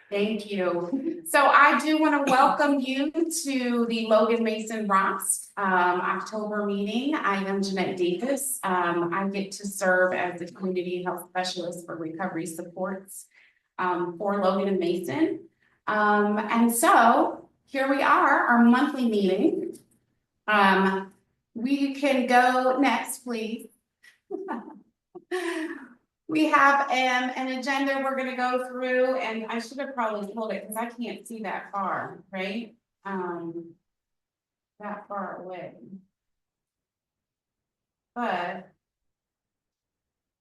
Thank you. So I do want to welcome you to the Logan Mason ROSC October meeting. I am Jeanette Davis. I get to serve as the community health specialist for recovery supports for Logan and Mason. And so here we are, our monthly meeting. We can go next, please. We have an agenda we're going to go through, and I should have probably pulled it because I can't see that far, right? That far away. But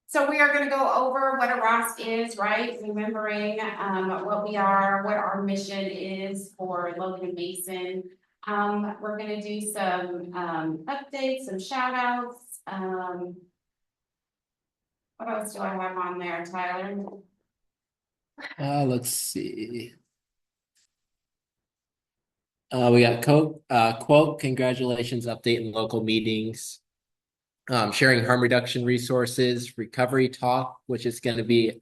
so we are going to go over what a ROSC is, right? Remembering what we are, what our mission is for Logan and Mason. We're going to do some updates, some shout outs. What else do I have on there, Tyler? Let's see. We got quote, congratulations, update in local meetings. Sharing harm reduction resources, recovery talk, which is going to be,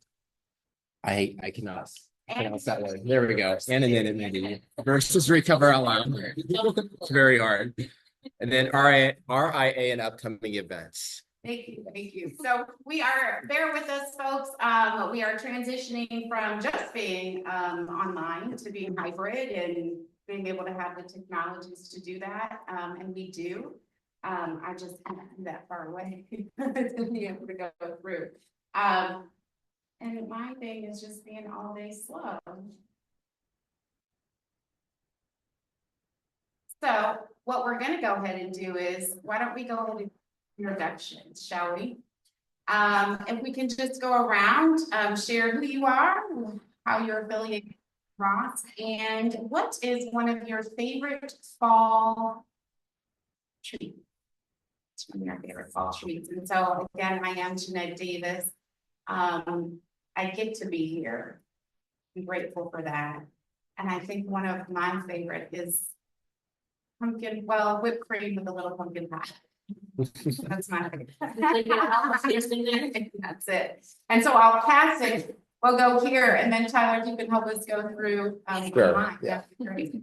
I cannot pronounce that word. There we go. Anonymity versus recover out loud. It's very hard. And then RIA and upcoming events. Thank you. So bear with us, folks. We are transitioning from just being online to being hybrid and being able to have the technologies to do that. And we do. I just can't be that far away to be able to go through. And my thing is just being all day slow. So what we're going to go ahead and do is, why don't we go ahead and introductions, shall we? If we can just go around, share who you are, how you're affiliated with ROSC, and what is one of your favorite fall treats? It's one of your favorite fall treats. And so again, I am Jeanette Davis. I get to be here. I'm grateful for that. And I think one of my favorite is whipped cream with a little pumpkin pie. That's my favorite. That's it. And so I'll pass it. We'll go here, and then Tyler, if you can help us go through. Sure. Yeah. Great.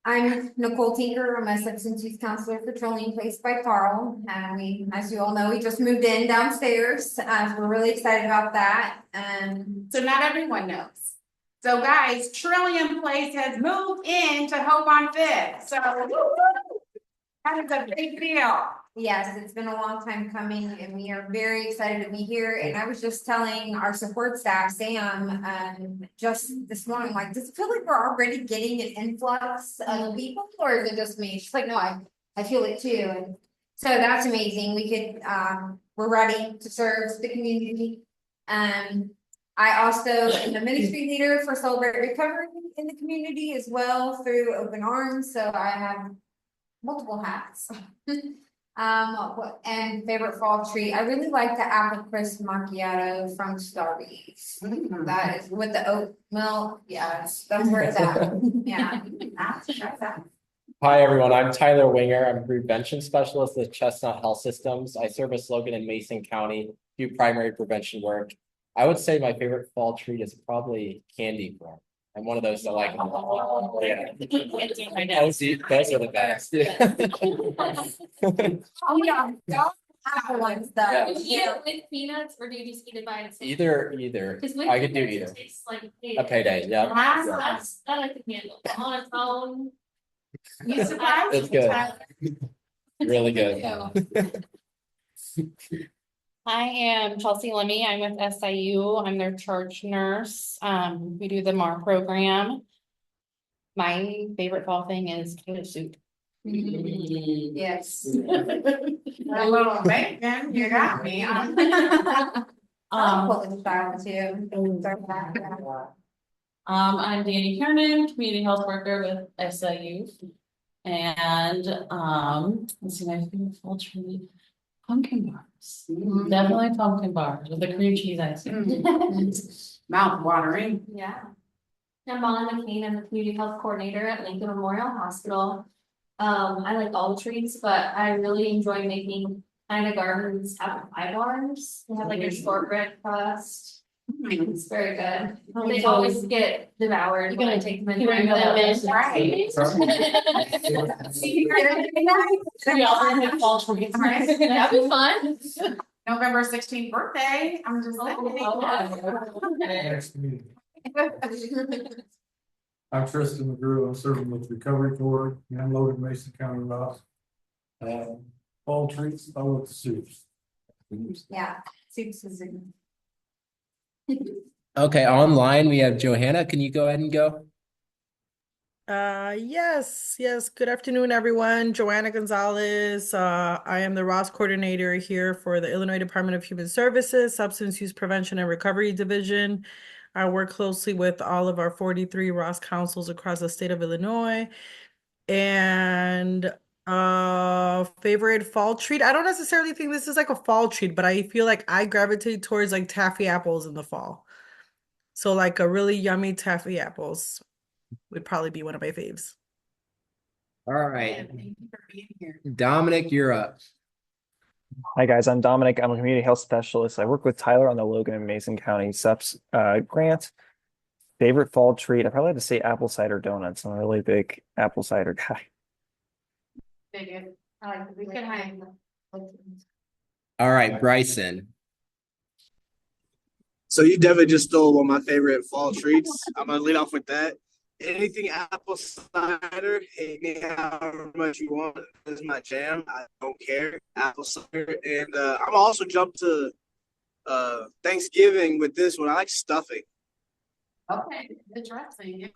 I'm Nicole Tinker. I'm a substance use counselor for Trillium Place by Carl. As you all know, we just moved in downstairs. We're really excited about that. So not everyone knows. So guys, Trillium Place has moved into Hope on Fifth. So that is a big deal. Yes, it's been a long time coming, and we are very excited to be here. And I was just telling our support staff, Sam, just this morning, like, does it feel like we're already getting an influx of people, or is it just me? She's like, no, I feel it too. And so that's amazing. We're ready to serve the community. I also am the ministry leader for Celebrate Recovery in the community as well through Open Arms. So I have multiple hats. And favorite fall treat, I really like the apple crisp macchiato from Starbucks. That is with the oat milk. Yes, that's where it's at. Yeah. Hi, everyone. I'm Tyler Winger. I'm a prevention specialist at Chestnut Health Systems. I service Logan and Mason County, do primary prevention work. I would say my favorite fall treat is probably candy corn. I'm one of those that like, yeah. Those are the best. Oh yeah, apple ones though. Yeah. Do you eat it with peanuts, or do you just eat it by itself? Either. I could do either. It tastes like A payday, yeah. I like the candle on its own. You surprised? It's good. Really good. I am Chelsea Lemmy. I'm with SIU. I'm their charge nurse. We do the MAR program. My favorite fall thing is potato soup. Yes. A little bacon, you got me. Polish style too. I'm Danny Kiernan, community health worker with SIU. And let's see, my favorite fall treat. Pumpkin bars. Definitely pumpkin bars with the cream cheese icing. Mouth watering. Yeah. I'm Molly McCain. I'm the community health coordinator at Lincoln Memorial Hospital. I like all the treats, but I really enjoy making kind of gardens apple pie bars. They have like a shortbread crust It's very good. They always get devoured when I take them in. You're gonna miss, right? We all bring like fall trees. Right. That'd be fun. November 16th birthday, I'm just saying. I'm Tristan McGrew. I'm serving with Recovery Corps and Logan, Mason County, ROSC. Fall treats, I love the soups. Yeah, soups is in. Okay, online, we have Johanna. Can you go ahead and go? Yes. Good afternoon, everyone. Joanna Gonzalez. I am the ROSC coordinator here for the Illinois Department of Human Services, Substance Use Prevention and Recovery Division. I work closely with all of our 43 ROSC councils across the state of Illinois. And favorite fall treat. I don't necessarily think this is like a fall treat, but I feel like I gravitate towards like taffy apples in the fall. So like a really yummy taffy apples would probably be one of my faves. All right, Thank you for being here. Dominic, you're up. Hi guys, I'm Dominic. I'm a community health specialist. I work with Tyler on the Logan and Mason County SEPS grant. Favorite fall treat, I probably have to say apple cider donuts. I'm a really big apple cider guy. Bigot. We can hang. All right, Bryson. So you definitely just stole one of my favorite fall treats. I'm gonna lead off with that. Anything apple cider, hate me however much you want. This is my jam. I don't care. Apple cider, and I'm also jump to Thanksgiving with this one. I like stuffing. Okay, interesting.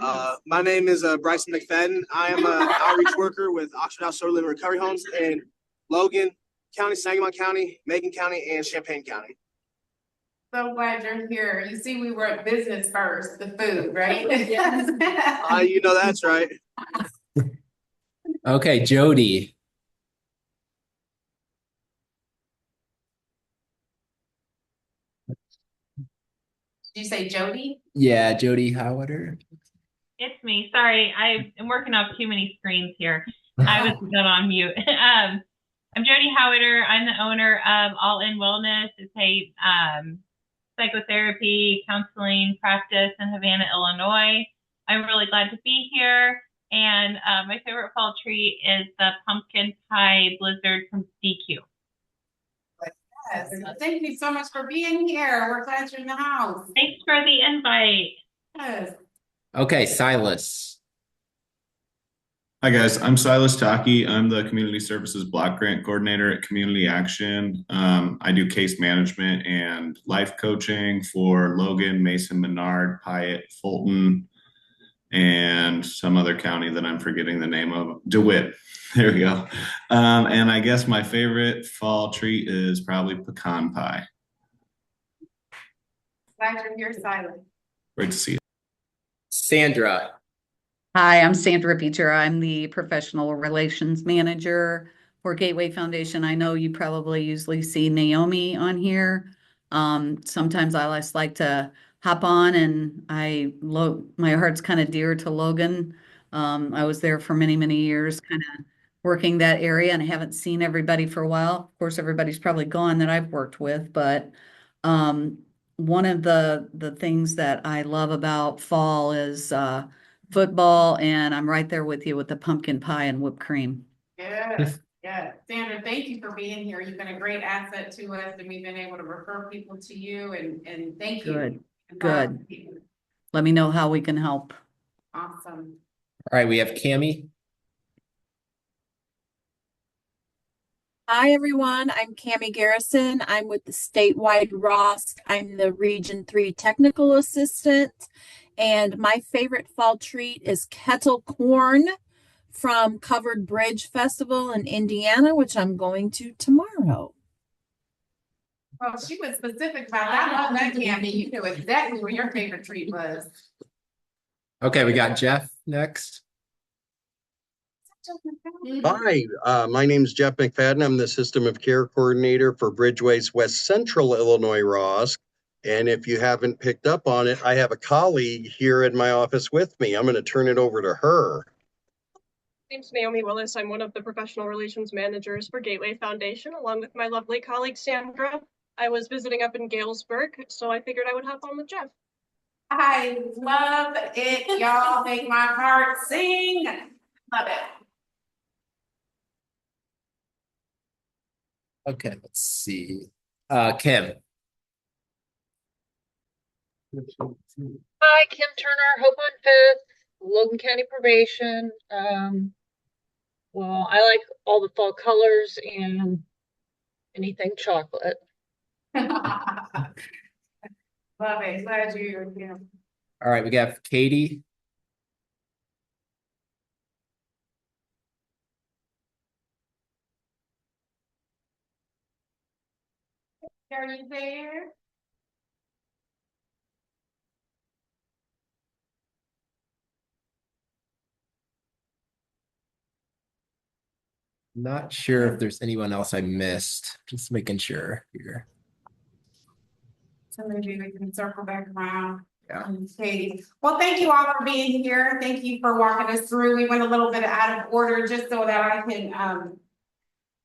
My name is Bryson McFadden. I am an outreach worker with Oxford House Sober Living Recovery Homes in Logan County, Sangamon County, Macon County, and Champaign County. So glad you're here. You see, we were at business first, the food, right? Yes. You know that's right. Okay, Jody. Did you say Jody? Yeah, Jody Howader. It's me. Sorry, I am working off too many screens here. I was not on mute. I'm Jody Howader. I'm the owner of All In Wellness. It's a psychotherapy counseling practice in Havana, Illinois. I'm really glad to be here. And my favorite fall treat is the pumpkin pie blizzard from DQ. Yes. Thank you so much for being here. We're glad you're in the house. Thanks for the invite. Yes. Okay, Silas. Hi guys, I'm Silas Taki. I'm the Community Services Block Grant Coordinator at Community Action. I do case management and life coaching for Logan, Mason, Menard, Piatt, Fulton, and some other county that I'm forgetting the name of. DeWitt. There we go. And I guess my favorite fall treat is probably pecan pie. Glad you're here, Silent. Great to see you. Sandra. Hi, I'm Sandra Beecher. I'm the Professional Relations Manager for Gateway Foundation. I know you probably usually see Naomi on here. Sometimes I just like to hop on and my heart's kind of dear to Logan. I was there for many, many years, kind of working that area, and I haven't seen everybody for a while. Of course, everybody's probably gone that I've worked with, but one of the things that I love about fall is football, and I'm right there with you with the pumpkin pie and whipped cream. Yes, yes. Sandra, thank you for being here. You've been a great asset to us, and we've been able to refer people to you, and thank you. Good. Let me know how we can help. Awesome. All right, we have Cammie. Hi, everyone. I'm Cammie Garrison. I'm with the statewide ROSC. I'm the Region 3 Technical Assistant. And my favorite fall treat is kettle corn from Covered Bridge Festival in Indiana, which I'm going to tomorrow. Well, she was specific about that. I love that, Cammie. You knew exactly what your favorite treat was. Okay, we got Jeff next. Hi, my name is Jeff McFadden. I'm the System of Care Coordinator for Bridgeway's West Central Illinois ROSC. And if you haven't picked up on it, I have a colleague here in my office with me. I'm going to turn it over to her. My name's Naomi Willis. I'm one of the professional relations managers for Gateway Foundation, along with my lovely colleague, Sandra. I was visiting up in Galesburg, so I figured I would hop on with Jeff. I love it. Y'all make my heart sing. Love it. Okay, let's see. Kim. Hi, Kim Turner, Hope on Fifth, Logan County Probation. Well, I like all the fall colors and anything chocolate. Love it. Glad you're here. All right, we got Katie. Are you there? Not sure if there's anyone else I missed. Just making sure here. So maybe we can circle back around. Yeah. Katie. Well, thank you all for being here. Thank you for walking us through. We went a little bit out of order just so that I can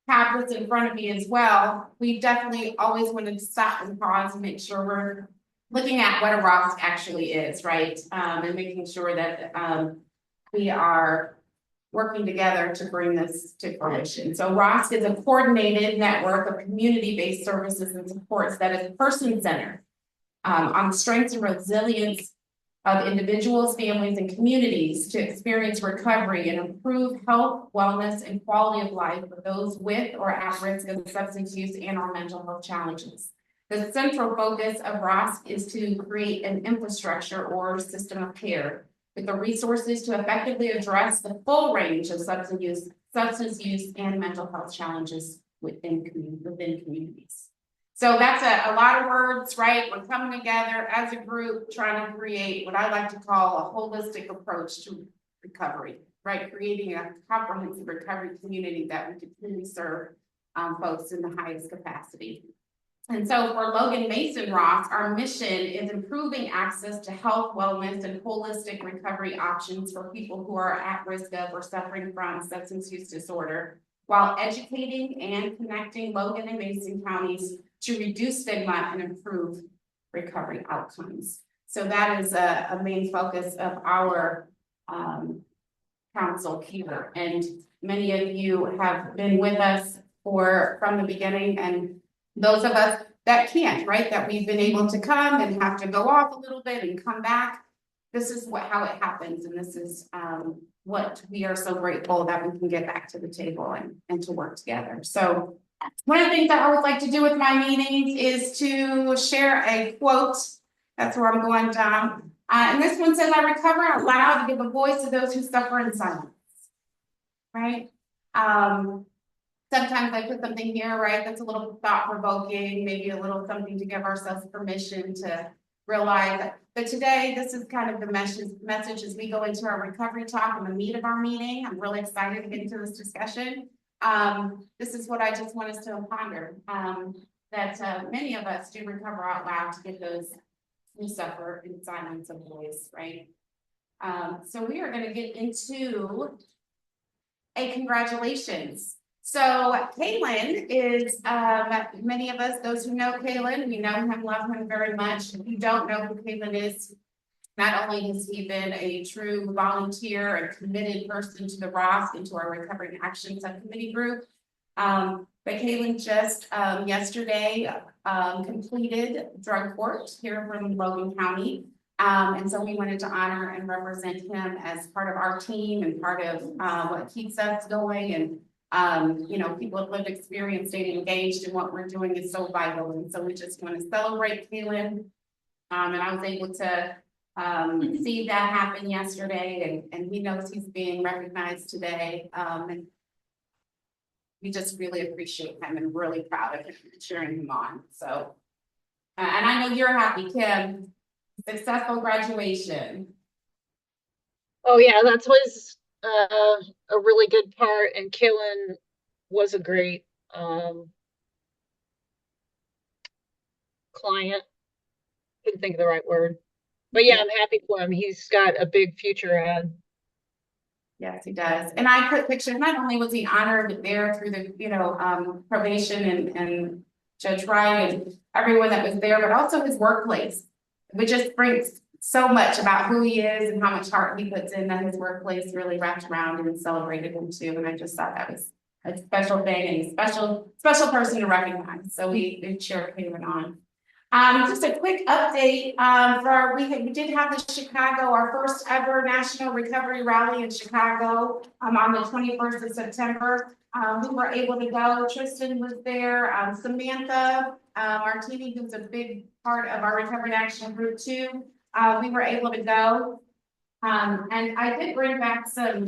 have this in front of me as well. We definitely always wanted to stop and pause and make sure we're looking at what a ROSC actually is, right? And making sure that we are working together to bring this to fruition. So ROSC is a coordinated network of community-based services and supports that is person-centered on the strengths and resilience of individuals, families, and communities to experience recovery and improve health, wellness, and quality of life for those with or at risk of substance use and or mental health challenges. The central focus of ROSC is to create an infrastructure or system of care with the resources to effectively address the full range of substance use and mental health challenges within communities. So that's a lot of words, right? We're coming together as a group, trying to create what I like to call a holistic approach to recovery, right? Creating a comprehensive recovery community that we can truly serve folks in the highest capacity. And so for Logan Mason ROSC, our mission is improving access to health, wellness, and holistic recovery options for people who are at risk of or suffering from substance use disorder, while educating and connecting Logan and Mason counties to reduce stigma and improve recovery outcomes. So that is a main focus of our council here. And many of you have been with us from the beginning, and those of us that can't, right, that we've been able to come and have to go off a little bit and come back. This is how it happens, and this is what we are so grateful that we can get back to the table and to work together. So one of the things that I would like to do with my meetings is to share a quote. That's where I'm going down. And this one says, I recover out loud to give a voice to those who suffer in silence. Right? Sometimes I put something here, right? That's a little thought-provoking, maybe a little something to give ourselves permission to realize that. But today, this is kind of the message as we go into our recovery talk and the meat of our meeting. I'm really excited to get into this discussion. This is what I just want us to ponder, that many of us do recover out loud to give those who suffer in silence a voice, right? So we are going to get into a congratulations. So Kaylin is, many of us, those who know Kaylin, we know him, love him very much. If you don't know who Kaylin is, not only has he been a true volunteer and committed person to the ROSC and to our Recovery and Action Subcommittee group, but Kaylin just yesterday completed drug court here from Logan County. And so we wanted to honor and represent him as part of our team and part of what keeps us going. And you know, people have lived experience, staying engaged in what we're doing is so vital. And so we just want to celebrate Kaylin. And I was able to see that happen yesterday, and he knows he's being recognized today. And we just really appreciate him and really proud of him and cheering him on. So, and I know you're happy, Kim. Successful graduation. Oh yeah, that was a really good part, and Kaylin was a great client. Couldn't think of the right word. But yeah, I'm happy for him. He's got a big future ahead. Yes, he does. And I put pictures, not only was he honored there through the, probation and Judge Wright and everyone that was there, but also his workplace. Which just brings so much about who he is and how much heart he puts in, that his workplace really wrapped around and celebrated him too. And I just thought that was a special thing and a special person to recognize. So we cheer Caitlin on. Just a quick update, we did have the Chicago, our first ever National Recovery Rally in Chicago, on the 21st of September. We were able to go. Tristan was there, Samantha, Martini, who's a big part of our Recovery Action Group too. We were able to go. And I did bring back some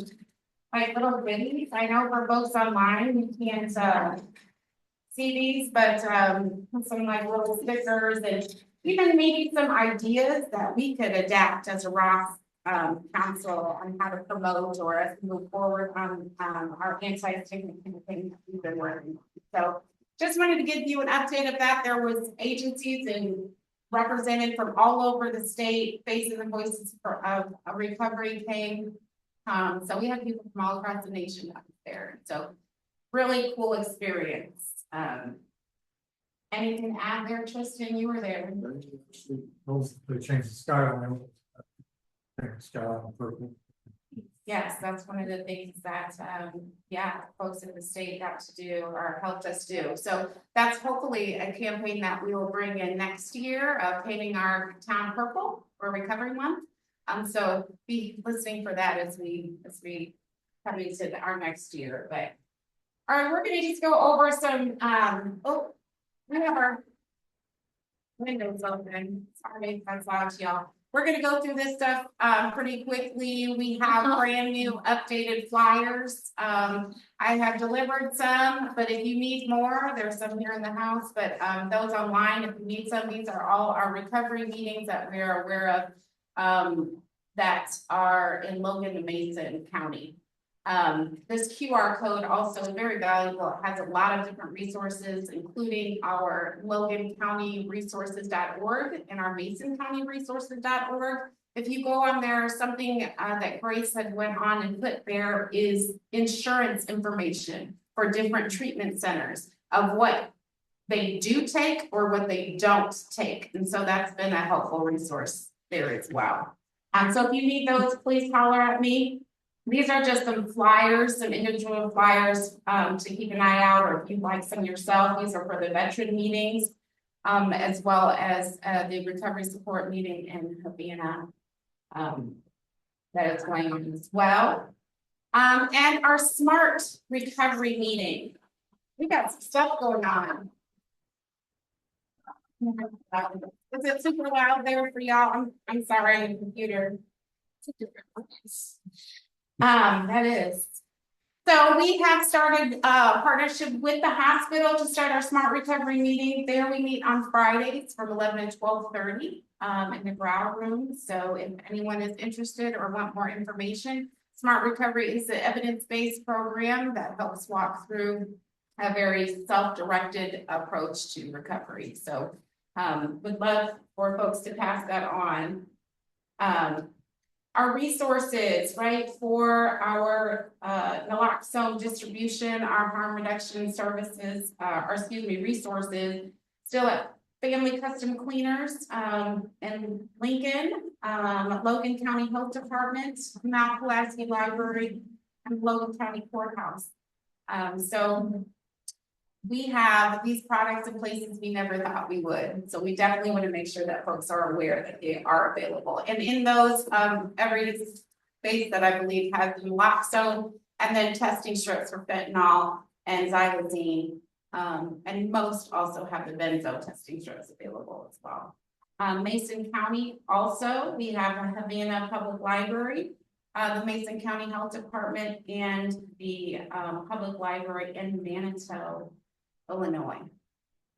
like little goodies. I know for folks online, you can't see these, but some like little stickers and even maybe some ideas that we could adapt as a ROSC council on how to promote or as we move forward on our anti-stigma campaign that we've been working on. So just wanted to give you an update of that. There was agencies and represented from all over the state, faces and voices of a recovery came. So we had people from all across the nation out there. So really cool experience. Anything to add there, Tristan? You were there. They changed the skyline. Skyline purple. Yes, that's one of the things that, folks in the state got to do or helped us do. So that's hopefully a campaign that we will bring in next year of painting our town purple for Recovery Month. So be listening for that as we come into our next year. But all right, we're gonna just go over some, we have our windows open. Sorry if that's loud to y'all. We're gonna go through this stuff pretty quickly. We have brand new updated flyers. I have delivered some, but if you need more, there's some here in the house, but those online, if you need some, these are all our recovery meetings that we are aware of that are in Logan and Mason County. This QR code also is very valuable. It has a lot of different resources, including our Logan County resources.org and our Mason County resources.org. If you go on there, something that Grace had went on and put there is insurance information for different treatment centers of what they do take or what they don't take. And so that's been a helpful resource there as well. So if you need those, please holler at me. These are just some flyers, some individual flyers to keep an eye out, or if you'd like some yourself. These are for the veteran meetings, as well as the recovery support meeting in Havana that is going on as well. And our smart recovery meeting. We got some stuff going on. Is it super loud there for y'all? I'm sorry on the computer. It's a different place. That is. So we have started a partnership with the hospital to start our smart recovery meeting. There we meet on Fridays from 11 to 12:30 in the Brow Room. So if anyone is interested or want more information, Smart Recovery is an evidence-based program that helps walk through a very self-directed approach to recovery. So would love for folks to pass that on. Our resources, right, for our naloxone distribution, our harm reduction services, resources, still at Family Custom Cleaners in Lincoln, Logan County Health Department, Mount Pulaski Library, and Logan County Courthouse. So we have these products in places we never thought we would. So we definitely want to make sure that folks are aware that they are available. And in those, every space that I believe has naloxone and then testing strips for fentanyl and xylazine. And most also have the benzo testing strips available as well. Mason County also, we have a Havana Public Library, the Mason County Health Department, and the Public Library in Manitou, Illinois.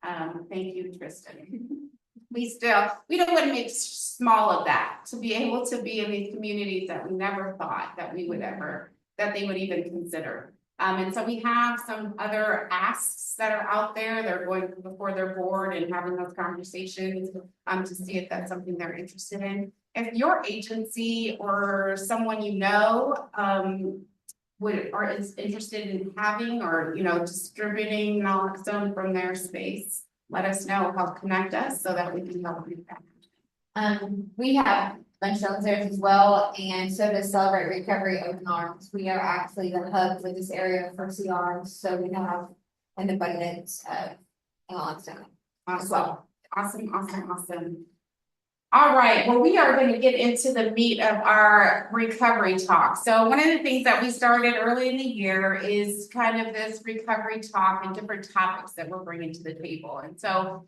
Thank you, Tristan. We don't want to make small of that, to be able to be in these communities that we never thought that we would ever, that they would even consider. And so we have some other asks that are out there. They're going before their board and having those conversations to see if that's something they're interested in. If your agency or someone you know is interested in having or distributing naloxone from their space, let us know, help connect us so that we can help you. We have lunch downstairs as well, and so does Celebrate Recovery Open Arms. We are actually the hub for this area for CRs, so we have an abundance of allowance down as well. Awesome, awesome, awesome. All right, well, we are going to get into the meat of our recovery talk. So one of the things that we started early in the year is kind of this recovery talk and different topics that we're bringing to the table. And so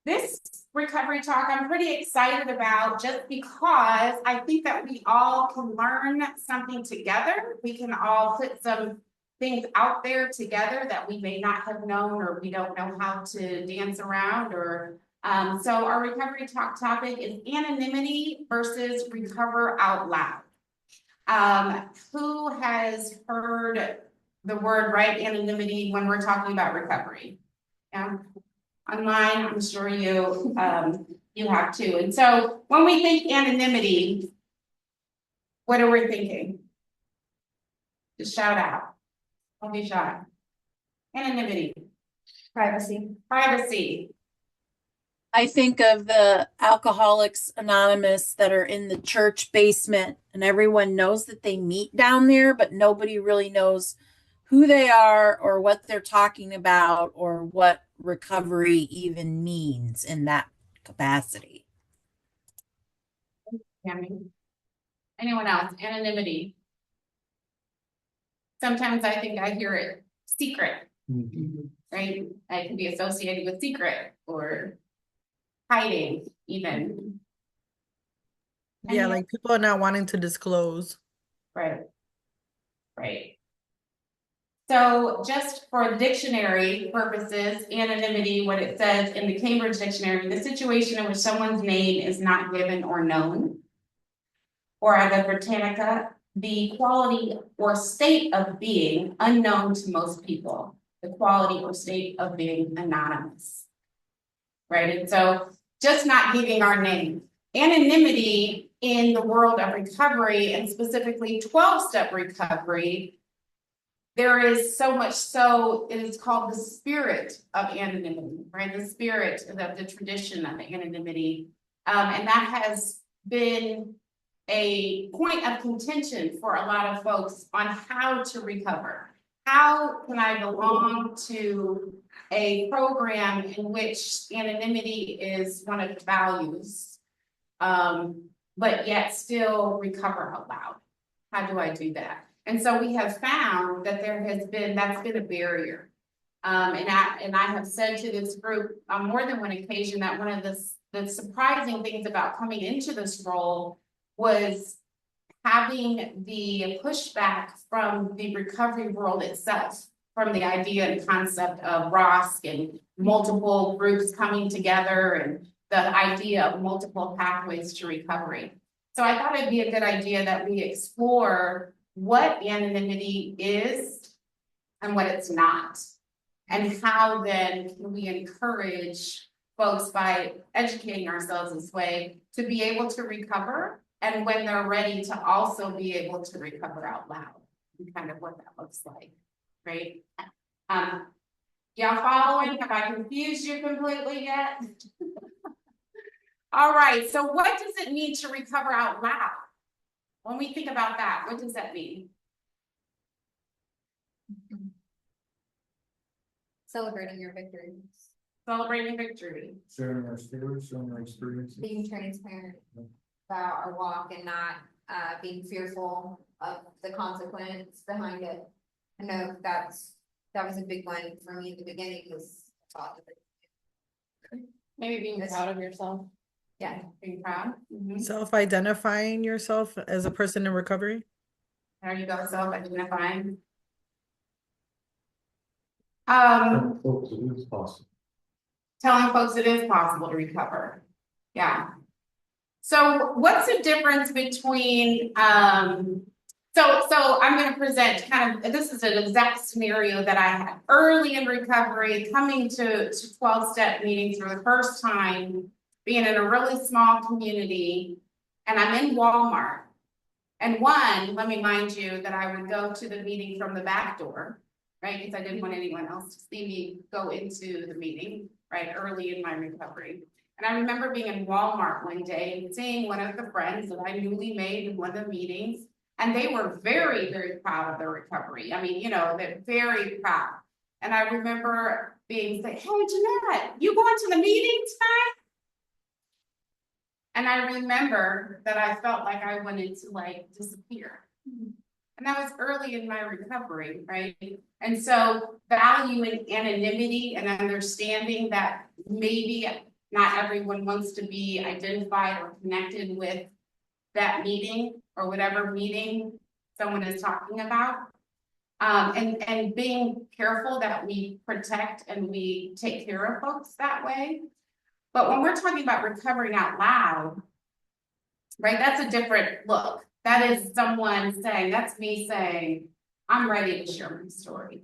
this recovery talk, I'm pretty excited about just because I think that we all can learn something together. We can all put some things out there together that we may not have known, or we don't know how to dance around, or so our recovery talk topic is anonymity versus recover out loud. Who has heard the word, right, anonymity when we're talking about recovery? Yeah. Online, I'm sure you you have too. And so when we think anonymity, what are we thinking? Just shout out. Don't be shy. Anonymity. Privacy. Privacy. I think of the Alcoholics Anonymous that are in the church basement, and everyone knows that they meet down there, but nobody really knows who they are or what they're talking about or what recovery even means in that capacity. Tammy. Anyone else? Anonymity. Sometimes I think I hear it secret, right? It can be associated with secret or hiding even. Yeah, like people are not wanting to disclose. Right. Right. So just for dictionary purposes, anonymity, what it says in the Cambridge Dictionary, the situation in which someone's name is not given or known. Or at the Britannica, the quality or state of being unknown to most people. The quality or state of being anonymous. Right, and so just not giving our name. Anonymity in the world of recovery, and specifically 12-step recovery, there is so much so it is called the spirit of anonymity, right? The spirit of the tradition of anonymity. And that has been a point of contention for a lot of folks on how to recover. How can I belong to a program in which anonymity is one of the values, but yet still recover out loud? How do I do that? And so we have found that that's been a barrier. And I have said to this group on more than one occasion that one of the surprising things about coming into this role was having the pushback from the recovery world itself, from the idea and concept of ROSC and multiple groups coming together and the idea of multiple pathways to recovery. So I thought it'd be a good idea that we explore what anonymity is and what it's not, and how then can we encourage folks by educating ourselves this way to be able to recover, and when they're ready to also be able to recover out loud, and kind of what that looks like, right? Y'all following? Have I confused you completely yet? All right, so what does it mean to recover out loud? When we think about that, what does that mean? Celebrating your victories. Celebrating victory. Sharing our stories, sharing our experiences. Being transparent about our walk and not being fearful of the consequence behind it. I know that was a big one for me at the beginning, was thought of it. Maybe being proud of yourself. Yeah, being proud. Self-identifying yourself as a person in recovery. There you go, self-identifying. Folks, it is possible. Telling folks it is possible to recover. Yeah. So what's the difference between, so I'm going to present kind of, this is an exact scenario that I had early in recovery, coming to 12-step meetings for the first time, being in a really small community, and I'm in Walmart. And let me remind you that I would go to the meeting from the back door, right? Because I didn't want anyone else to see me go into the meeting, right, early in my recovery. And I remember being in Walmart one day and seeing one of the friends that I newly made in one of the meetings. And they were very, very proud of their recovery. I mean, you know, they're very proud. And I remember being like, hey, Jeanette, you going to the meeting tonight? And I remember that I felt like I wanted to like disappear. And that was early in my recovery, right? And so valuing anonymity and understanding that maybe not everyone wants to be identified or connected with that meeting or whatever meeting someone is talking about. And being careful that we protect and we take care of folks that way. But when we're talking about recovering out loud, right, that's a different look. That is someone saying, that's me saying, I'm ready to share my story.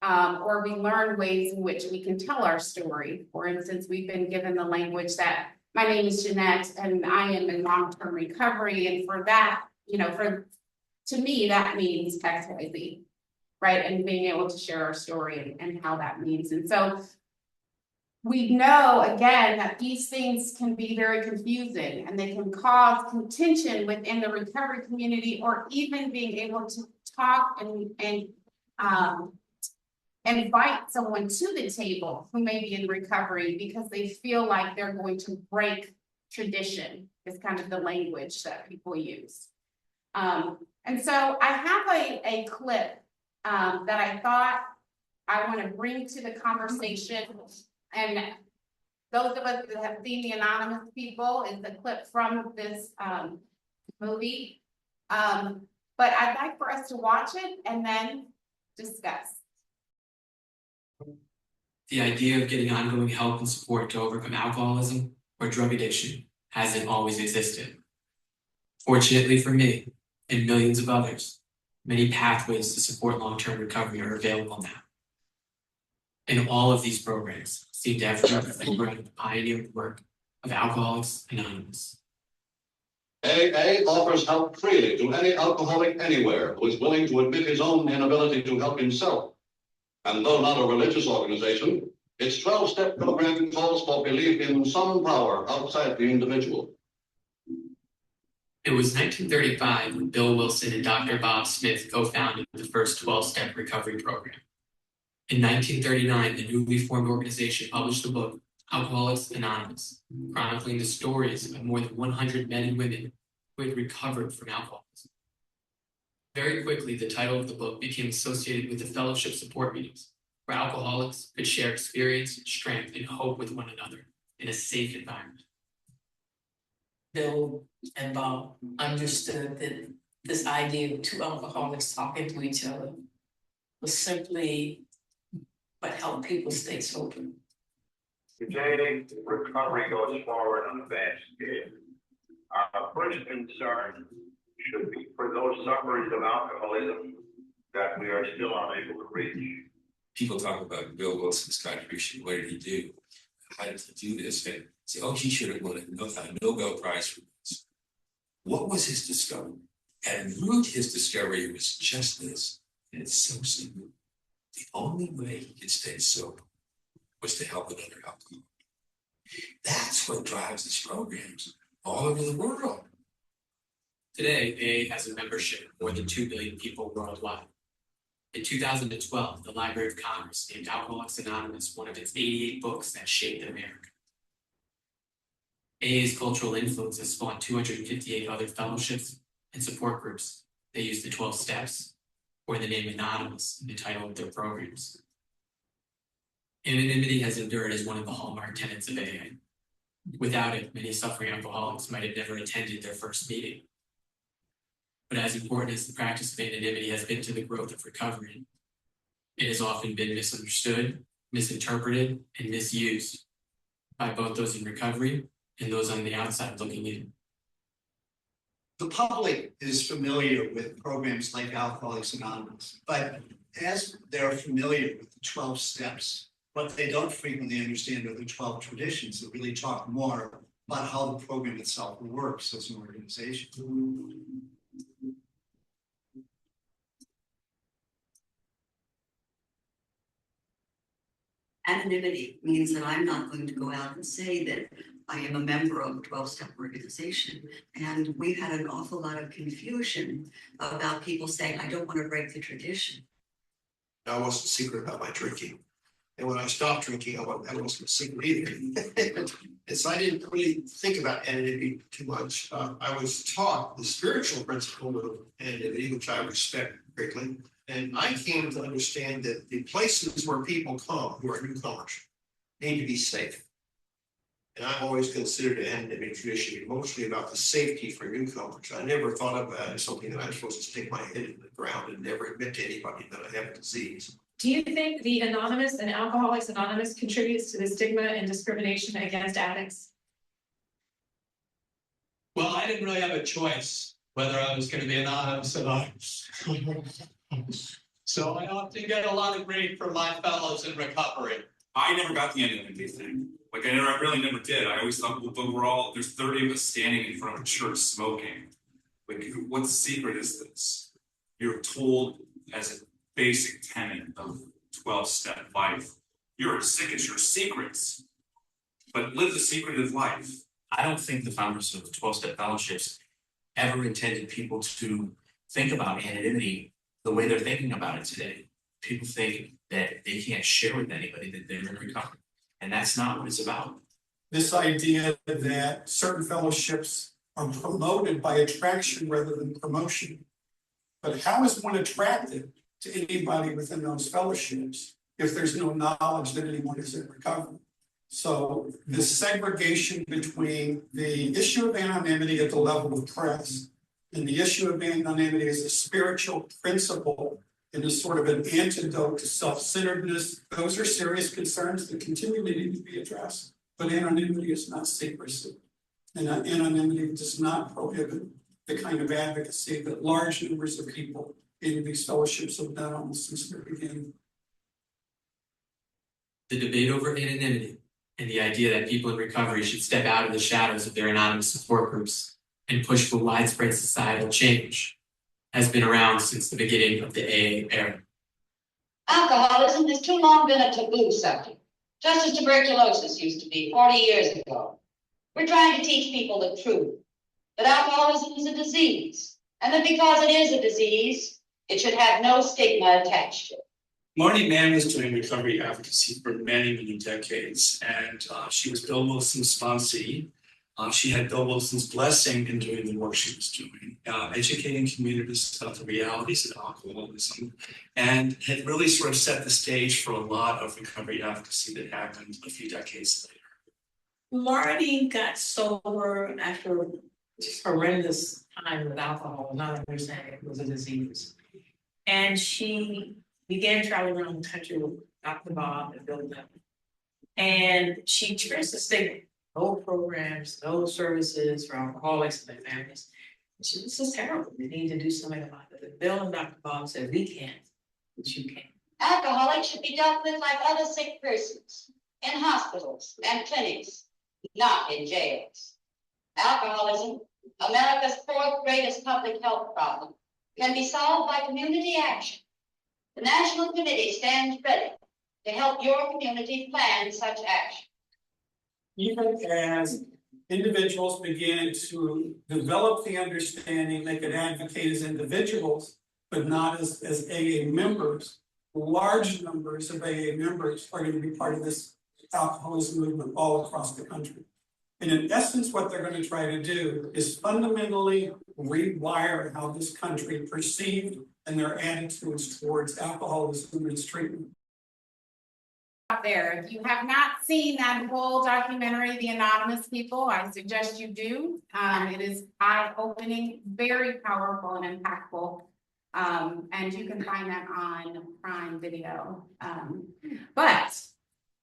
Or we learn ways in which we can tell our story. For instance, we've been given the language that my name is Jeanette and I am in long-term recovery. And for that, you know, to me, that means XYZ, right? And being able to share our story and how that means. And so we know, again, that these things can be very confusing and they can cause contention within the recovery community, or even being able to talk and invite someone to the table who may be in recovery because they feel like they're going to break tradition, is kind of the language that people use. And so I have a clip that I thought I want to bring to the conversation. And those of us that have seen the anonymous people is the clip from this movie. But I'd like for us to watch it and then discuss. The idea of getting ongoing help and support to overcome alcoholism or drug addiction hasn't always existed. Fortunately for me and millions of others, many pathways to support long-term recovery are available now. And all of these programs seem to have the pioneering work of Alcoholics Anonymous. AA offers help freely to any alcoholic anywhere who is willing to admit his own inability to help himself. And though not a religious organization, its 12-step program calls for belief in some power outside the individual. It was 1935 when Bill Wilson and Dr. Bob Smith co-founded the first 12-step recovery program. In 1939, the newly formed organization published the book Alcoholics Anonymous, chronicling the stories of more than 100 men and women who had recovered from alcoholism. Very quickly, the title of the book became associated with the fellowship support meetings, where alcoholics could share experience, strength, and hope with one another in a safe environment. Bill and Bob understood that this idea of two alcoholics talking to each other was simply what helped people stay sober. Today, recovery goes forward on a vast scale. Our first concern should be for those sufferers of alcoholism that we are still unable to reach. People talk about Bill Wilson's contribution. What did he do? How did he do this? And say, oh, he should have won a Nobel Prize for this. What was his discovery? And root his discovery was just this, and it's so simple. The only way he could stay sober was to help another alcoholic. That's what drives these programs all over the world. Today, AA has a membership of more than 2 million people worldwide. In 2012, the Library of Congress named Alcoholics Anonymous one of its 88 books that shaped America. AA's cultural influence has spawned 258 other fellowships and support groups that use the 12 steps or the name Anonymous in the title of their programs. Anonymity has endured as one of the hallmark tenets of AA. Without it, many suffering alcoholics might have never attended their first meeting. But as important as the practice of anonymity has been to the growth of recovery, it has often been misunderstood, misinterpreted, and misused by both those in recovery and those on the outside looking in. The public is familiar with programs like Alcoholics Anonymous, but as they're familiar with the 12 steps, what they don't frequently understand are the 12 traditions that really talk more about how the program itself works as an organization. Anonymity means that I'm not going to go out and say that I am a member of a 12-step organization. And we've had an awful lot of confusion about people saying, I don't want to break the tradition. I wasn't secret about my drinking. And when I stopped drinking, I wasn't secret either. And so I didn't really think about anonymity too much. I was taught the spiritual principle of anonymity, which I respect greatly. And I came to understand that the places where people come who are newcomers need to be safe. And I've always considered anonymity tradition mostly about the safety for newcomers. I never thought of that as something that I'm supposed to stick my head in the ground and never admit to anybody that I have a disease. Do you think the Anonymous and Alcoholics Anonymous contributes to the stigma and discrimination against addicts? Well, I didn't really have a choice whether I was going to be anonymous or not. So I often get a lot of grief from my fellows in recovery. I never got the anonymity thing. Like I really never did. I always thought, well, there's 30 of us standing in front of a church smoking. Like, what secret is this? You're told as a basic tenet of 12-step life, you're as sick as your secrets, but live the secretive life. I don't think the founders of 12-step fellowships ever intended people to think about anonymity the way they're thinking about it today. People think that they can't share with anybody that they're in recovery. And that's not what it's about. This idea that certain fellowships are promoted by attraction rather than promotion. But how is one attracted to anybody within those fellowships if there's no knowledge that anyone is in recovery? So the segregation between the issue of anonymity at the level of press and the issue of anonymity as a spiritual principle and as sort of an antidote to self-centeredness, those are serious concerns that continually need to be addressed. But anonymity is not secrecy. And anonymity does not prohibit the kind of advocacy that large numbers of people in these fellowships have done almost since their beginning. The debate over anonymity and the idea that people in recovery should step out of the shadows of their anonymous support groups and push for widespread societal change has been around since the beginning of the AA era. Alcoholism has too long been a taboo subject, just as tuberculosis used to be 40 years ago. We're trying to teach people the truth, that alcoholism is a disease, and that because it is a disease, it should have no stigma attached to it. Marty Mann was doing recovery advocacy for many, many decades, and she was Bill Wilson's sponsee. She had Bill Wilson's blessing in doing the work she was doing, educating communities about the realities of alcoholism, and had really sort of set the stage for a lot of recovery advocacy that happened a few decades later. Marty got sober after just horrendous time with alcohol, not understanding it was a disease. And she began traveling around the country with Dr. Bob and Bill Lemon. And she experienced the stigma. No programs, no services for alcoholics and their families. And she said, this is terrible. We need to do something about it. And Bill and Dr. Bob said, we can't, but you can. Alcoholics should be dealt with like other sick persons in hospitals and clinics, not in jails. Alcoholism, America's fourth greatest public health problem, can be solved by community action. The National Committee stands ready to help your community plan such action. Even as individuals begin to develop the understanding they can advocate as individuals, but not as AA members, large numbers of AA members are going to be part of this alcoholism movement all across the country. And in essence, what they're going to try to do is fundamentally rewire how this country perceived and their attitudes towards alcoholism and its treatment. There, if you have not seen that whole documentary, The Anonymous People, I suggest you do. It is eye-opening, very powerful and impactful. And you can find that on Prime Video. But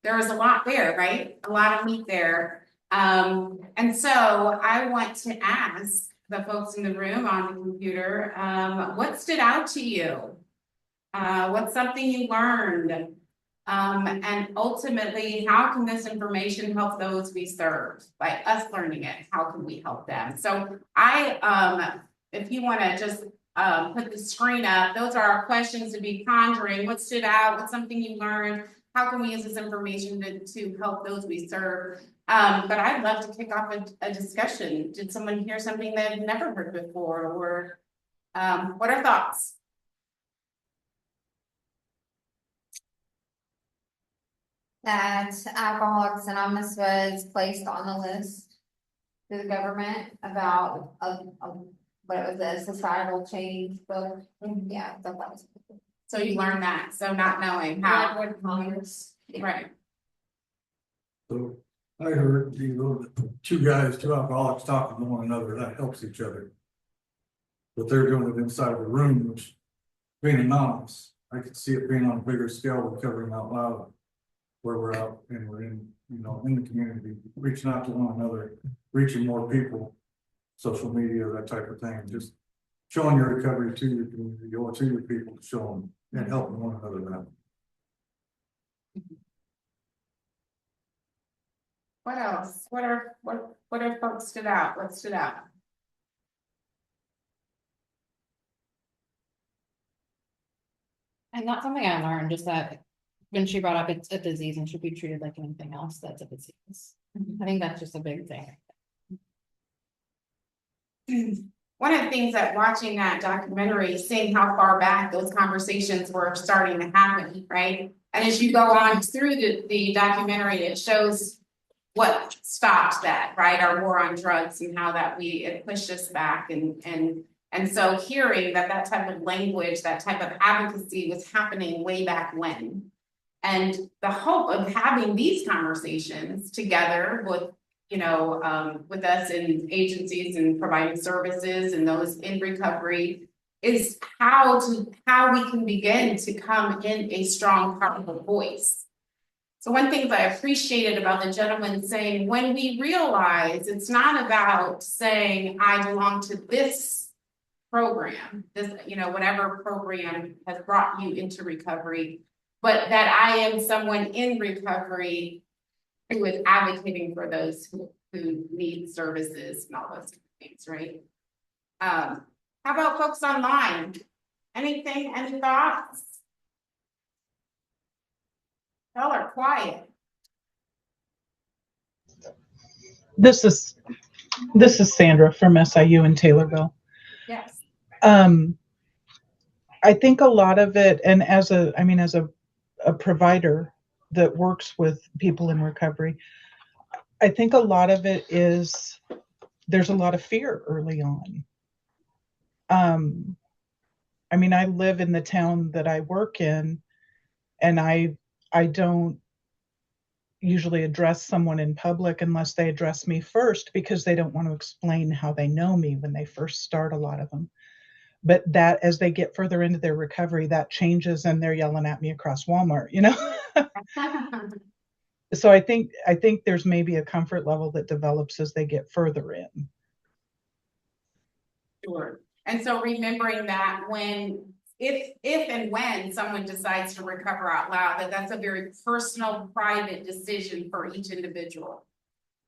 there is a lot there, right? A lot of meat there. And so I want to ask the folks in the room on the computer, what stood out to you? What's something you learned? And ultimately, how can this information help those we serve? By us learning it, how can we help them? So if you want to just put the screen up, those are our questions to be pondering. What stood out? What's something you learned? how can we use this information to help those we serve? But I'd love to kick off a discussion. Did someone hear something they've never heard before, or what are thoughts? That Alcoholics Anonymous was placed on the list through the government about what it was, a societal change book. Yeah, that was. So you learned that, so not knowing how. Congress. Right. So I heard, you know, two alcoholics talking to one another, that helps each other. But they're doing it inside of a room, which being anonymous, I could see it being on a bigger scale, recovering out loud. Where we're out and we're in, you know, in the community, reaching out to one another, reaching more people, social media, that type of thing, just showing your recovery to your community or to your people, show them and helping one another out. What else? What are folks stood out? What stood out? And not something I learned, just that when she brought up it's a disease and should be treated like anything else that's a disease. I think that's just a big thing. One of the things that watching that documentary, seeing how far back those conversations were starting to happen, right? And as you go on through the documentary, it shows what stopped that, right? Our war on drugs and how that it pushed us back, and so hearing that type of language, that type of advocacy was happening way back when. And the hope of having these conversations together with, you know, with us in agencies and providing services and those in recovery is how we can begin to come in a strong, powerful voice. So one thing that I appreciated about the gentleman saying, when we realize it's not about saying, I belong to this program, this, you know, whatever program has brought you into recovery, but that I am someone in recovery who is advocating for those who need services and all those things, right? How about folks online? Anything, any thoughts? Y'all are quiet. This is Sandra from SIU in Taylorville. Yes. I think a lot of it, and as a provider that works with people in recovery, I think a lot of it is there's a lot of fear early on. I mean, I live in the town that I work in, and I don't usually address someone in public unless they address me first, because they don't want to explain how they know me when they first start, a lot of them. But that as they get further into their recovery, that changes and they're yelling at me across Walmart, you know? So I think there's maybe a comfort level that develops as they get further in. Sure. And so remembering that if and when someone decides to recover out loud, that's a very personal, private decision for each individual,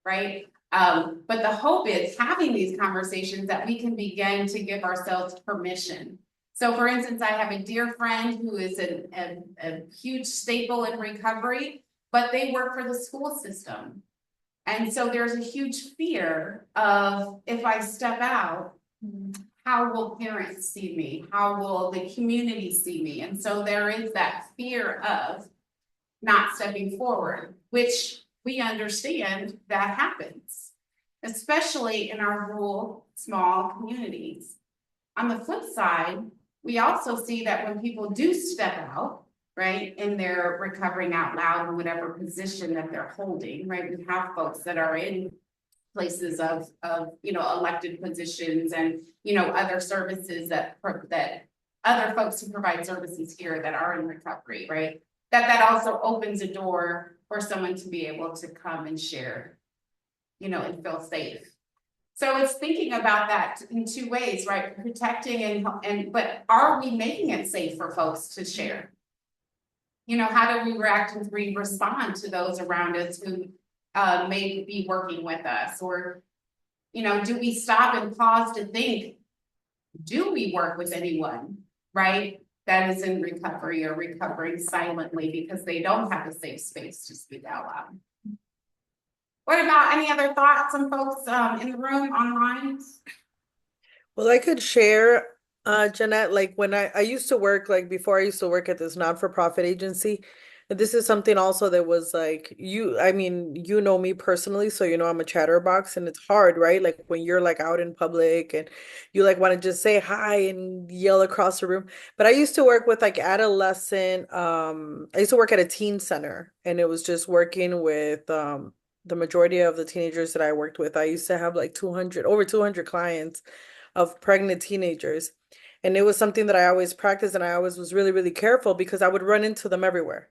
right? But the hope is having these conversations that we can begin to give ourselves permission. So for instance, I have a dear friend who is a huge staple in recovery, but they work for the school system. And so there's a huge fear of, if I step out, how will parents see me? How will the community see me? And so there is that fear of not stepping forward, which we understand that happens, especially in our rural, small communities. On the flip side, we also see that when people do step out, right, and they're recovering out loud in whatever position that they're holding, right? We have folks that are in places of you know, elected positions and, you know, other services that other folks who provide services here that are in recovery, right? That also opens a door for someone to be able to come and share, you know, and feel safe. So it's thinking about that in two ways, right? Protecting but are we making it safe for folks to share? You know, how do we react and respond to those around us who may be working with us? Or, you know, do we stop and pause to think, do we work with anyone, right? that is in recovery or recovering silently because they don't have a safe space to speak out loud. What about any other thoughts on folks in the room, online? Well, I could share, Jeanette, like when I used to work, like before I used to work at this not-for-profit agency. And this is something also that was like I mean, you know me personally, so you know I'm a chatterbox and it's hard, right? Like when you're like out in public and you like want to just say hi and yell across the room. But I used to work with like adolescent, I used to work at a teen center and it was just working with the majority of the teenagers that I worked with. I used to have like over 200 clients of pregnant teenagers. And it was something that I always practiced and I always was really, really careful because I would run into them everywhere.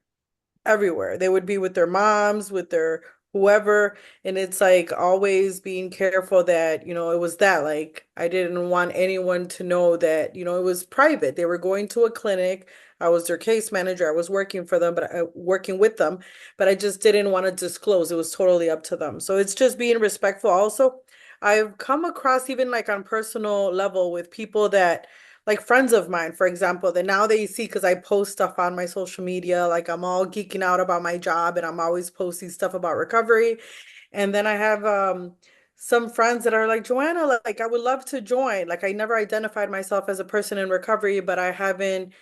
They would be with their moms, with their whoever. And it's like always being careful that, you know, it was that like I didn't want anyone to know that, you know, it was private. They were going to a clinic. I was their case manager. I was working for them, working with them, but I just didn't want to disclose. It was totally up to them. So it's just being respectful. Also, I've come across even like on personal level with people that like friends of mine, for example, that now they see because I post stuff on my social media, like I'm all geeking out about my job and I'm always posting stuff about recovery. And then I have some friends that are like, Joanna, like I would love to join. Like I never identified myself as a person in recovery, but I haven't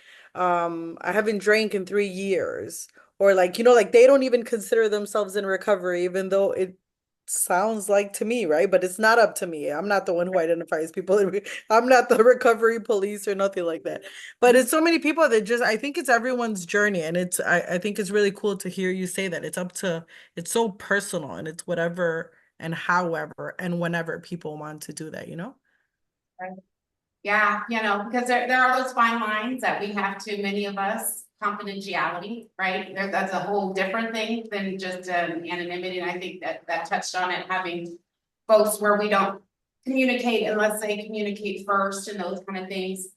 drank in 3 years. Or like, you know, like they don't even consider themselves in recovery, even though it sounds like to me, right? But it's not up to me. I'm not the one who identifies people. I'm not the recovery police or nothing like that. But it's so many people that just I think it's everyone's journey. And I think it's really cool to hear you say that. It's so personal and it's whatever and however and whenever people want to do that, you know? Right. Yeah, you know, because there are those fine lines that we have to, many of us, confidentiality, right? That's a whole different thing than just anonymity. And I think that touched on it, having folks where we don't communicate unless they communicate first and those kind of things.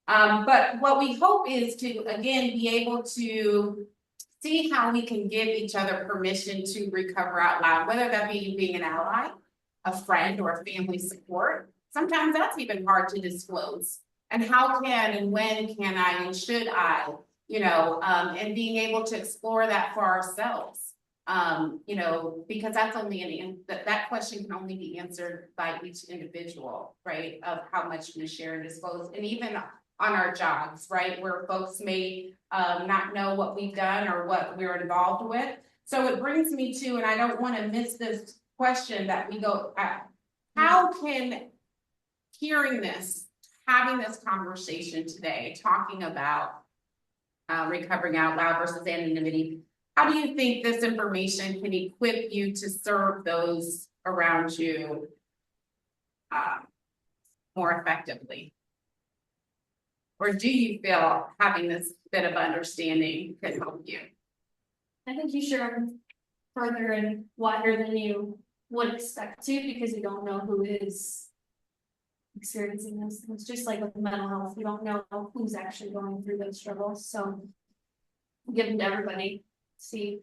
But what we hope is to, again, be able to see how we can give each other permission to recover out loud, whether that be being an ally, a friend, or a family support. Sometimes that's even hard to disclose. And how can and when can I and should I, you know, and being able to explore that for ourselves. You know, because that's only that question can only be answered by each individual, right? Of how much we share and disclose, and even on our jobs, right? Where folks may not know what we've done or what we're involved with. So it brings me to, and I don't want to miss this question that we go at, how can hearing this, having this conversation today, talking about recovering out loud versus anonymity, how do you think this information can equip you to serve those around you more effectively? Or do you feel having this bit of understanding could help you? I think you share further and wider than you would expect to, because you don't know who is experiencing this. It's just like with mental health, you don't know who's actually going through those struggles. So give them to everybody, see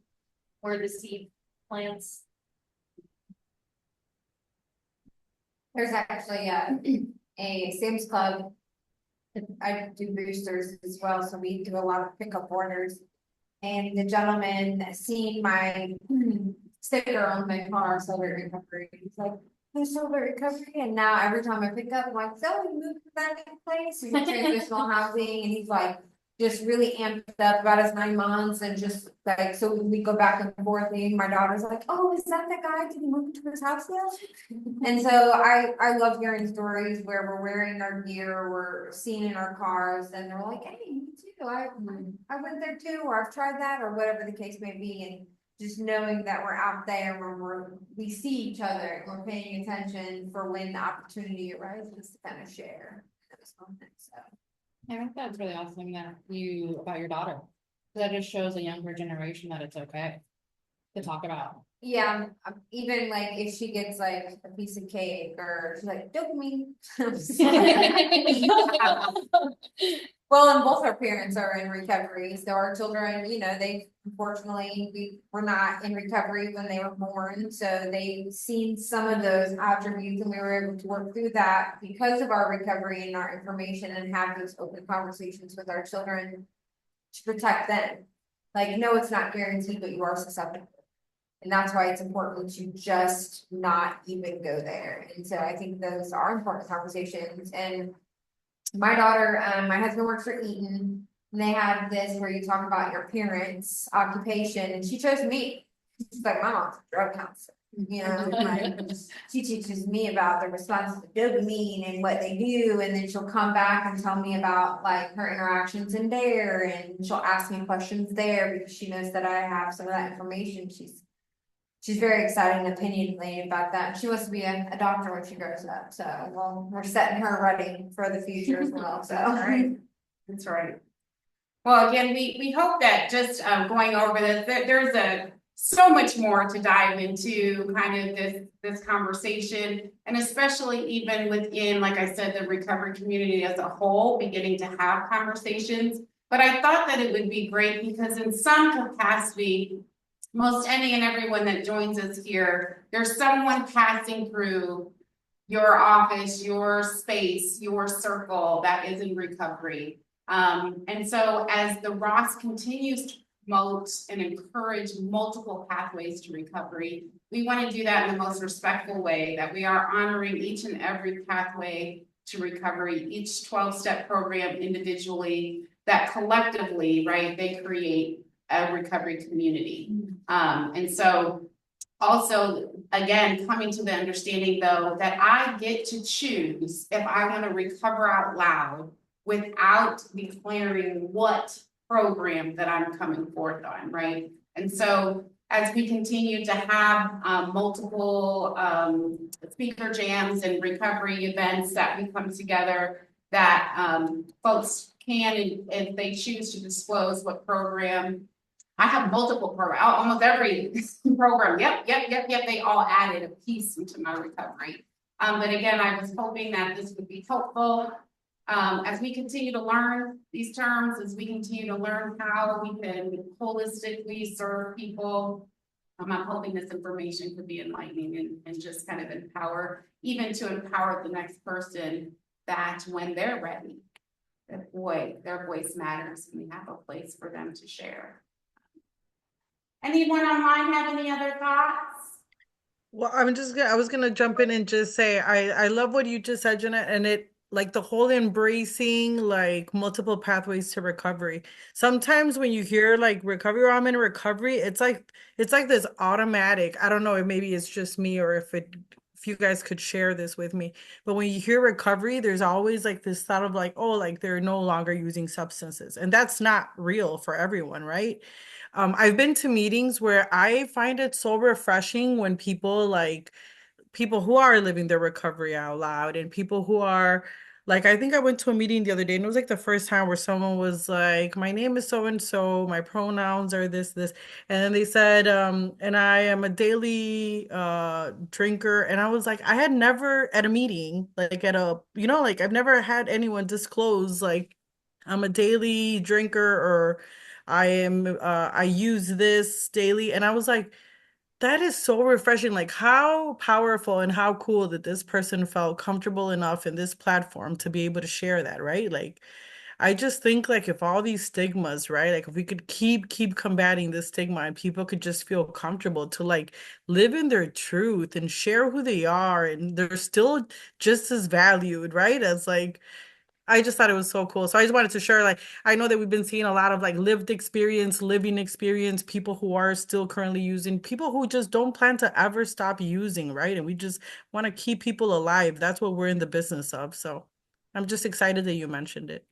where the seed plants. There's actually a Sam's Club. I do boosters as well, so we do a lot of pickup orders. And the gentleman seeing my sticker on my car, Celebrate Recovery, he's like, "Who's Celebrate Recovery?" And now every time I pick up, I'm like, "So we moved to that new place, we transitional housing," and he's like, just really amped up about his 9 months, and just like, so we go back and forth, and my daughter's like, "Oh, is that the guy? Did he move to his house now?" And so I love hearing stories where we're wearing our gear, we're seen in our cars, and they're like, "Hey, me too, I went there too, or I've tried that," or whatever the case may be. And just knowing that we're out there where we see each other, we're paying attention for when the opportunity arises to kind of share those moments. So I think that's really awesome that about your daughter. That just shows a younger generation that it's okay to talk about Yeah, even like if she gets like a piece of cake or she's like dopamine. Well, and both our parents are in recovery, so our children, they unfortunately, we were not in recovery when they were born, so they've seen some of those attributes and we were able to work through that because of our recovery and our information and have those open conversations with our children to protect them. Like, no, it's not guaranteed, but you are susceptible. And that's why it's important to just not even go there. And so I think those are important conversations. And my daughter, my husband works for Eaton, and they have this where you talk about your parents' occupation, and she chose me. She's like, my mom's a drug counselor. Like, she teaches me about the response to dopamine and what they do, and then she'll come back and tell me about like her interactions in there, and she'll ask me questions there because she knows that I have some of that information. She's very excited and opinionated about that. She wants to be a doctor when she grows up. So, well, we're setting her ready for the future as well. So, That's right. Well, again, we hope that just going over this, there's so much more to dive into kind of this conversation, and especially even within, like I said, the recovery community as a whole, beginning to have conversations. But I thought that it would be great because in some capacity, most any and everyone that joins us here, there's someone passing through your office, your space, your circle that is in recovery. And so as the ROSC continues to promote and encourage multiple pathways to recovery, we want to do that in the most respectful way, that we are honoring each and every pathway to recovery, each 12-step program individually, that collectively, right, they create a recovery community. And so also, again, coming to the understanding though, that I get to choose if I want to recover out loud without declaring what program that I'm coming forth on, right? And so as we continue to have multiple speaker jams and recovery events that we come together, that folks can, if they choose to disclose what program. I have multiple programs, almost every program. Yep. They all added a piece into my recovery. But again, I was hoping that this would be helpful as we continue to learn these terms, as we continue to learn how we can holistically serve people. I'm hoping this information could be enlightening and just kind of empower, even to empower the next person that when they're ready, that boy, their voice matters and we have a place for them to share. Anyone online have any other thoughts? Well, I was gonna jump in and just say I love what you just said, Jenna, and it like the whole embracing like multiple pathways to recovery. Sometimes when you hear like recovery or I'm in recovery, it's like this automatic. I don't know if maybe it's just me or if you guys could share this with me. But when you hear recovery, there's always like this thought of like, oh, like they're no longer using substances. And that's not real for everyone, right? I've been to meetings where I find it so refreshing when people who are living their recovery out loud and people who are like, I think I went to a meeting the other day and it was like the first time where someone was like, my name is so and so, my pronouns are this. And then they said, and I am a daily drinker. And I was like, I had never at a meeting, like like I've never had anyone disclose like I'm a daily drinker or I use this daily. And I was like, that is so refreshing. Like how powerful and how cool that this person felt comfortable enough in this platform to be able to share that, right? Like I just think like if all these stigmas, right? Like if we could keep combating this stigma and people could just feel comfortable to like live in their truth and share who they are and they're still just as valued, right? As like I just thought it was so cool. So I just wanted to share, like, I know that we've been seeing a lot of like living experience, people who are still currently using, people who just don't plan to ever stop using, right? And we just want to keep people alive. That's what we're in the business of. So I'm just excited that you mentioned it.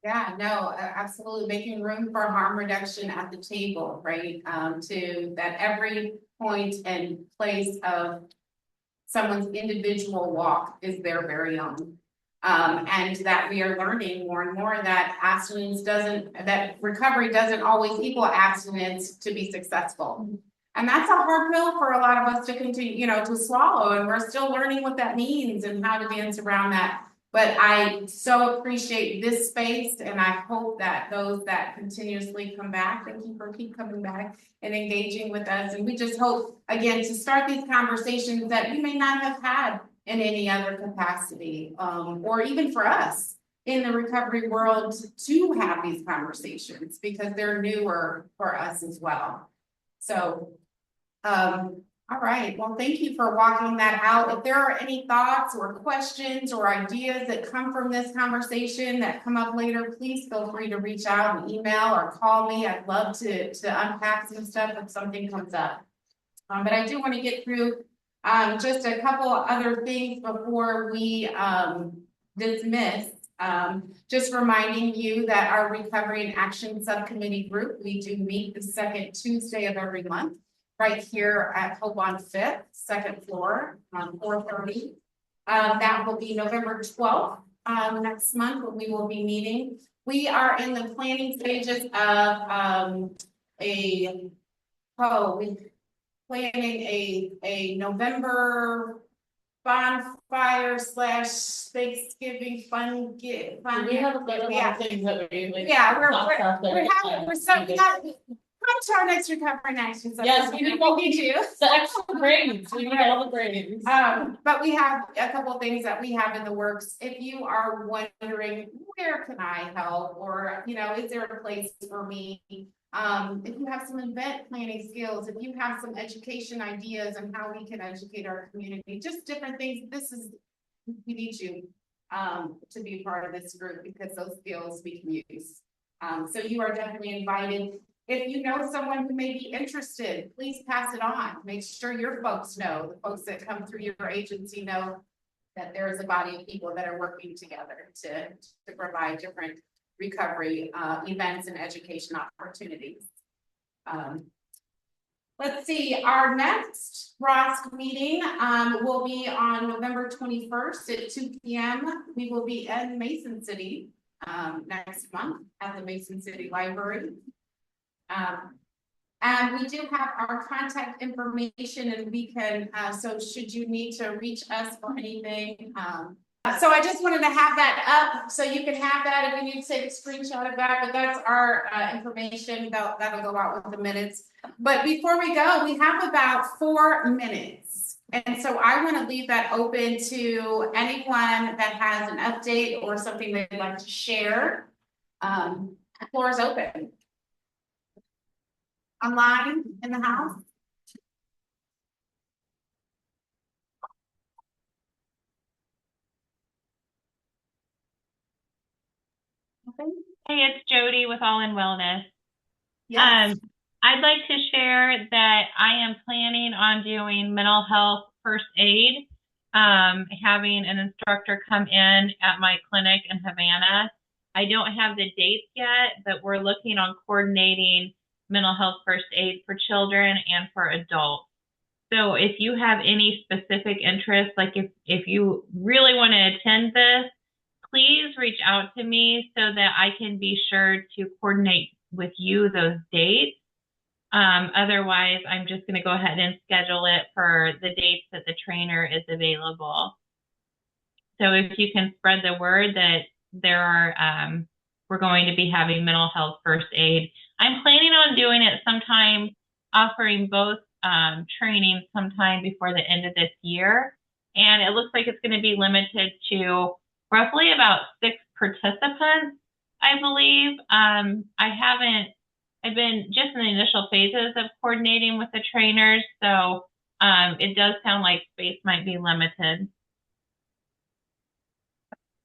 Yeah, no, absolutely making room for harm reduction at the table, right? To that every point and place of someone's individual walk is their very own. And that we are learning more and more that that recovery doesn't always equal abstinence to be successful. And that's a hard pill for a lot of us to continue, to swallow, and we're still learning what that means and how to dance around that. But I so appreciate this space, and I hope that those that continuously come back and keep coming back and engaging with us. And we just hope, again, to start these conversations that you may not have had in any other capacity, or even for us in the recovery world to have these conversations, because they're newer for us as well. So, all right, well, thank you for walking that out. If there are any thoughts or questions or ideas that come from this conversation that come up later, please feel free to reach out and email or call me. I'd love to unpack some stuff if something comes up. But I do want to get through just a couple other things before we dismiss. Just reminding you that our Recovery and Action Subcommittee group, we do meet the second Tuesday of every month, right here at Hope on 5th, second floor, 4:30. That will be November 12th, next month, when we will be meeting. We are in the planning stages of planning a November bonfire / Thanksgiving fun. We have a lot of things that we like. Yeah, we're having. Come to our next Recovery and Action. Yes, we need you. The extra brains. We need all the brains. But we have a couple of things that we have in the works. If you are wondering, where can I help, or is there a place for me? If you have some event planning skills, if you have some education ideas on how we can educate our community, just different things. We need you to be part of this group, because those skills we can use. So you are definitely invited. If you know someone who may be interested, please pass it on. Make sure your folks know, the folks that come through your agency know that there is a body of people that are working together to provide different recovery events and education opportunities. Let's see, our next ROSC meeting will be on November 21st at 2 p.m. We will be in Mason City next month at the Mason City Library. And we do have our contact information, and we can, so should you need to reach us for anything. So I just wanted to have that up so you can have that if you need to take a screenshot of that, but that's our information that'll go out with the minutes. But before we go, we have about 4 minutes. And so I want to leave that open to anyone that has an update or something they'd like to share. The floor is open. Online in the house. Hey, it's Jody with All in Wellness. Yes. I'd like to share that I am planning on doing mental health first aid, having an instructor come in at my clinic in Havana. I don't have the dates yet, but we're looking on coordinating mental health first aid for children and for adults. So if you have any specific interest, like if you really want to attend this, please reach out to me so that I can be sure to coordinate with you those dates. Otherwise, I'm just going to go ahead and schedule it for the dates that the trainer is available. So if you can spread the word that there are, we're going to be having mental health first aid. I'm planning on doing it sometime, offering both training sometime before the end of this year. And it looks like it's going to be limited to roughly about 6 participants, I believe. I've been just in the initial phases of coordinating with the trainers. So it does sound like space might be limited.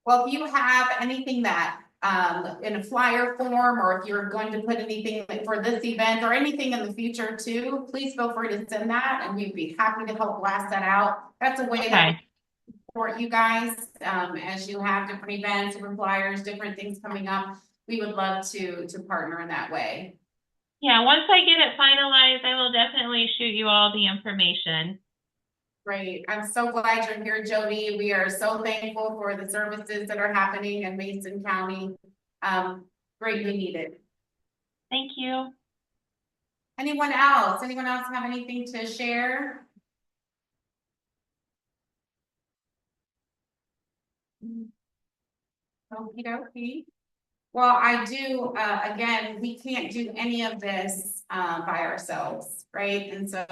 Well, if you have anything that in a flyer form, or if you're going to put anything for this event or anything in the future too, please feel free to send that, and we'd be happy to help blast that out. That's a way that we support you guys as you have different events, different flyers, different things coming up. We would love to partner in that way. Yeah, once I get it finalized, I will definitely shoot you all the information. Great. I'm so glad you're here, Jody. We are so thankful for the services that are happening in Mason County. Greatly needed. Thank you. Anyone else? Anyone else have anything to share? Okie dokie. Well, I do, again, we can't do any of this by ourselves, right? And so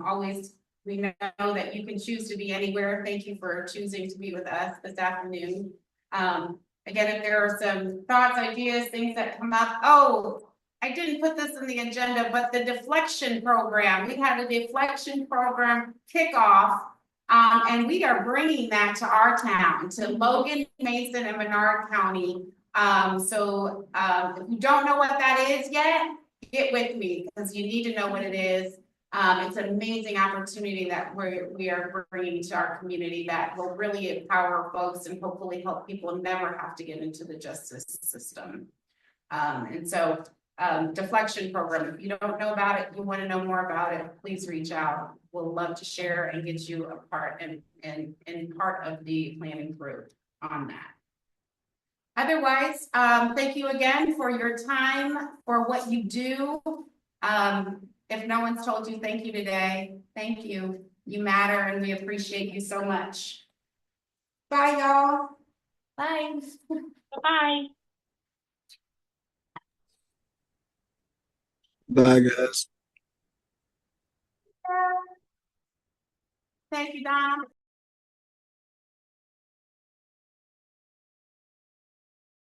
always, we know that you can choose to be anywhere. Thank you for choosing to be with us this afternoon. Again, if there are some thoughts, ideas, things that come up, oh, I didn't put this in the agenda, but the deflection program, we had a deflection program kickoff. And we are bringing that to our town, to Logan, Mason, and Menard County. If you don't know what that is yet, get with me because you need to know what it is. It's an amazing opportunity that we are bringing to our community that will really empower folks and hopefully help people never have to get into the justice system. Deflection program, if you don't know about it, you want to know more about it, please reach out. We'll love to share and get you a part and part of the planning group on that. Otherwise, thank you again for your time, for what you do. If no one's told you thank you today, thank you. You matter and we appreciate you so much. Bye, y'all. Bye. Bye. Bye, guys. Thank you, Dom.